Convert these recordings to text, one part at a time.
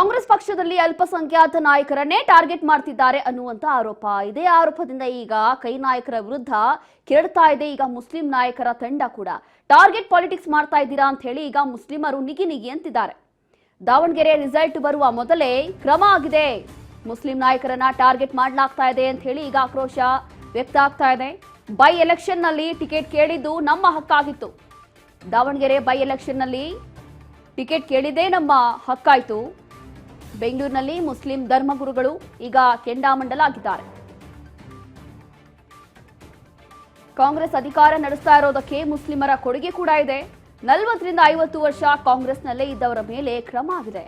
ಕಾಂಗ್ರೆಸ್ ಪಕ್ಷದಲ್ಲಿ ಅಲ್ಪಸಂಖ್ಯಾತ ನಾಯಕರನ್ನೇ ಟಾರ್ಗೆಟ್ ಮಾಡ್ತಿದ್ದಾರೆ ಅನ್ನುವಂತ ಆರೋಪ. ಇದೇ ಆರೋಪದಿಂದ ಈಗ ಕೈ ನಾಯಕರ ವಿರುದ್ಧ ಕೆರಡ್ತಾ ಇದೆ. ಈಗ ಮುಸ್ಲಿಂ ನಾಯಕರ ತಂಡ ಕೂಡ ಟಾರ್ಗೆಟ್ ಪಾಲಿಟಿಕ್ಸ್ ಮಾಡ್ತಾ ಇದ್ದೀರಾ ಅಂತ ಹೇಳಿ ಈಗ ಮುಸ್ಲಿಮರು ನಿಗಿ ಅಂತಿದ್ದಾರೆ. ದಾವಣಗೆರೆ ರಿಸಲ್ಟ್ ಬರುವ ಮೊದಲೇ ಕ್ರಮ ಆಗಿದೆ, ಮುಸ್ಲಿಂ ನಾಯಕರನ್ನ ಟಾರ್ಗೆಟ್ ಮಾಡಲಾಗ್ತಾ ಇದೆ ಅಂತ ಹೇಳಿ ಈಗ ಆಕ್ರೋಶ ವ್ಯಕ್ತ ಆಗ್ತಾ ಇದೆ. ಬೈ ಎಲೆಕ್ಷನ್ ನಲ್ಲಿ ಟಿಕೆಟ್ ಕೇಳಿದ್ದು ನಮ್ಮ ಹಕ್ಕಾಗಿತ್ತು. ದಾವಣಗೆರೆ ಬೈ ಎಲೆಕ್ಷನ್ ನಲ್ಲಿ ಟಿಕೆಟ್ ಕೇಳಿದೇ ನಮ್ಮ ಹಕ್ಕಾಯ್ತು. ಬೆಂಗಳೂರಿನಲ್ಲಿ ಮುಸ್ಲಿಂ ಧರ್ಮಗುರುಗಳು ಈಗ ಕೆಂಡಾಮಂಡಲಾಗಿದ್ದಾರೆ. ಕಾಂಗ್ರೆಸ್ ಅಧಿಕಾರ ನಡೆಸ್ತಾ ಇರೋದಕ್ಕೆ ಮುಸ್ಲಿಮರ ಕೊಡುಗೆ ಕೂಡ ಇದೆ. 40 ರಿಂದ 50 ವರ್ಷ ಕಾಂಗ್ರೆಸ್ನಲ್ಲೇ ಇದ್ದವರ ಮೇಲೆ ಕ್ರಮ ಆಗಿದೆ.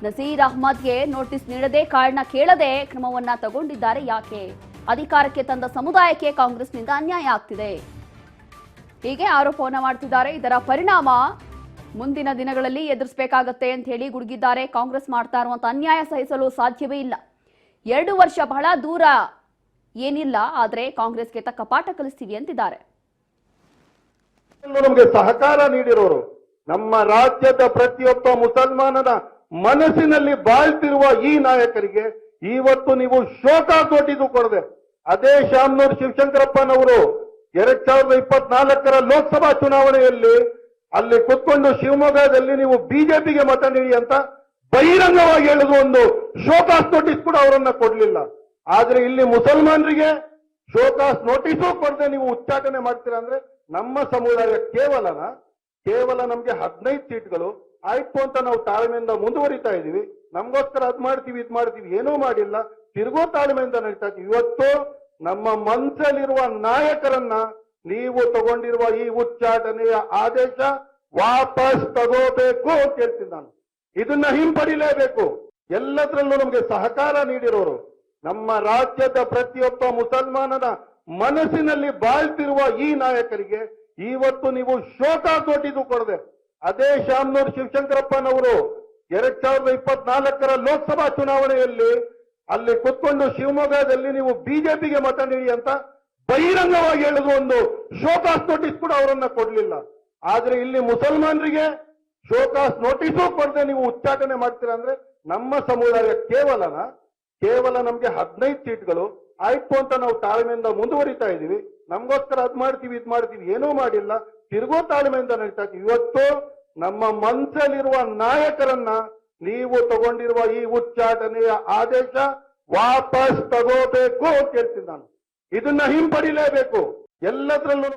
ನಸೀರ್ ಅಹ್ಮದ್ಗೆ ನೋಟಿಸ್ ನೀಡದೆ ಕಾರಣ ಕೇಳದೆ ಕ್ರಮವನ್ನ ತಗೊಂಡಿದ್ದಾರೆ. ಯಾಕೆ? ಅಧಿಕಾರಕ್ಕೆ ತಂದ ಸಮುದಾಯಕ್ಕೆ ಕಾಂಗ್ರೆಸ್ನಿಂದ ಅನ್ಯಾಯ ಆಗ್ತಿದೆ, ಹೀಗೆ ಆರೋಪವನ್ನ ಮಾಡ್ತಿದ್ದಾರೆ. ಇದರ ಪರಿಣಾಮ ಮುಂದಿನ ದಿನಗಳಲ್ಲಿ ಎದುರಿಸಬೇಕಾಗತ್ತೆ ಅಂತ ಹೇಳಿ ಗುಡುಗಿದ್ದಾರೆ. ಕಾಂಗ್ರೆಸ್ ಮಾಡ್ತಾ ಇರುವಂತ ಅನ್ಯಾಯ ಸಹಿಸಲು ಸಾಧ್ಯವೇ ಇಲ್ಲ. 2 ವರ್ಷ ಬಹಳ ದೂರ ಏನಿಲ್ಲ, ಆದ್ರೆ ಕಾಂಗ್ರೆಸ್ಗೆ ತಕ್ಕ ಪಾಠ ಕಲಿಸ್ತೀವಿ ಅಂತಿದ್ದಾರೆ. ನಮಗೆ ಸಹಕಾರ ನೀಡಿರೋರು, ನಮ್ಮ ರಾಜ್ಯದ ಪ್ರತಿಯೊಬ್ಬ ಮುಸಲ್ಮಾನನ ಮನಸ್ಸಿನಲ್ಲಿ ಬಾಳ್ತಿರುವ ಈ ನಾಯಕರಿಗೆ ಇವತ್ತು ನೀವು ಶೋಕಾಸ್ ನೋಟಿಸ್ ಕೊಡದೆ, ಅದೇ ಶಾಮನೂರು ಶಿವಶಂಕರಪ್ಪನವರು 2024ರ ಲೋಕಸಭಾ ಚುನಾವಣೆಯಲ್ಲಿ ಅಲ್ಲಿ ಕುತ್ಕೊಂಡು ಶಿವಮೊಗ್ಗದಲ್ಲಿ ನೀವು ಬಿಜೆಪಿಗೆ ಮತ ನೀಡಿ ಅಂತ ಬಹಿರಂಗವಾಗಿ ಹೇಳಿದ್ರು. ಒಂದು ಶೋಕಾಸ್ ನೋಟಿಸ್ ಕೂಡ ಅವರನ್ನ ಕೊಡ್ಲಿಲ್ಲ. ಆದ್ರೆ ಇಲ್ಲಿ ಮುಸಲ್ಮಾನರಿಗೆ ಶೋಕಾಸ್ ನೋಟಿಸು ಕೊಡದೆ ನೀವು ಉಚ್ಚಾಟನೆ ಮಾಡ್ತೀರಾ ಅಂದ್ರೆ ನಮ್ಮ ಸಮುದಾಯ ಕೇವಲ ನಮ್ಗೆ 15 ಸೀಟ್ಗಳು ಆಯ್ತು ಅಂತ ನಾವು ತಾಳ್ಮೆಯಿಂದ ಮುಂದುವರಿತಾ ಇದೀವಿ. ನಮ್ಗೋಸ್ಕರ ಅದ್ ಮಾಡ್ತೀವಿ ಇದ್ ಮಾಡ್ತೀವಿ ಏನೂ ಮಾಡಿಲ್ಲ, ತಿರುಗೋ ತಾಳ್ಮೆಯಿಂದ ನಡೀತಾ ಇದ್ದೀವಿ. ಇವತ್ತು ನಮ್ಮ ಮನಸ್ಸಲ್ಲಿರುವ ನಾಯಕರನ್ನ ನೀವು ತಗೊಂಡಿರುವ ಈ ಉಚ್ಚಾಟನೆಯ ಆದೇಶ ವಾಪಸ್ ತಗೋಬೇಕು ಅಂತ ಹೇಳ್ತೀನಿ ನಾನು. ಇದನ್ನ ಹಿಂಪಡಿಲೇಬೇಕು. ಎಲ್ಲದರಲ್ಲೂ ನಮಗೆ ಸಹಕಾರ ನೀಡಿರೋರು, ನಮ್ಮ ರಾಜ್ಯದ ಪ್ರತಿಯೊಬ್ಬ ಮುಸಲ್ಮಾನನ ಮನಸ್ಸಿನಲ್ಲಿ ಬಾಳ್ತಿರುವ ಈ ನಾಯಕರಿಗೆ ಇವತ್ತು ನೀವು ಶೋಕಾಸ್ ನೋಟಿಸ್ ಕೊಡದೆ, ಅದೇ ಶಾಮನೂರು ಶಿವಶಂಕರಪ್ಪನವರು 2024ರ ಲೋಕಸಭಾ ಚುನಾವಣೆಯಲ್ಲಿ ಅಲ್ಲಿ ಕುತ್ಕೊಂಡು ಶಿವಮೊಗ್ಗದಲ್ಲಿ ನೀವು ಬಿಜೆಪಿಗೆ ಮತ ನೀಡಿ ಅಂತ ಬಹಿರಂಗವಾಗಿ ಹೇಳಿದ್ರು. ಒಂದು ಶೋಕಾಸ್ ನೋಟಿಸ್ ಕೂಡ ಅವರನ್ನ ಕೊಡ್ಲಿಲ್ಲ. ಆದ್ರೆ ಇಲ್ಲಿ ಮುಸಲ್ಮಾನರಿಗೆ ಶೋಕಾಸ್ ನೋಟಿಸು ಕೊಡದೆ ನೀವು ಉಚ್ಚಾಟನೆ ಮಾಡ್ತೀರಾ ಅಂದ್ರೆ ನಮ್ಮ ಸಮುದಾಯ ಕೇವಲ ನಮ್ಗೆ 15 ಸೀಟ್ಗಳು ಆಯ್ತು ಅಂತ ನಾವು ತಾಳ್ಮೆಯಿಂದ ಮುಂದುವರಿತಾ ಇದೀವಿ. ನಮ್ಗೋಸ್ಕರ ಅದ್ ಮಾಡ್ತೀವಿ ಇದ್ ಮಾಡ್ತೀವಿ ಏನೂ ಮಾಡಿಲ್ಲ, ತಿರುಗೋ ತಾಳ್ಮೆಯಿಂದ ನಡೀತಾ ಇದ್ದೀವಿ. ಇವತ್ತು ನಮ್ಮ ಮನಸ್ಸಲ್ಲಿರುವ ನಾಯಕರನ್ನ ನೀವು ತಗೊಂಡಿರುವ ಈ ಉಚ್ಚಾಟನೆಯ ಆದೇಶ ವಾಪಸ್ ತಗೋಬೇಕು ಅಂತ ಹೇಳ್ತೀನಿ ನಾನು. ಇದನ್ನ ಹಿಂಪಡಿಲೇಬೇಕು. ಎಲ್ಲದರಲ್ಲೂ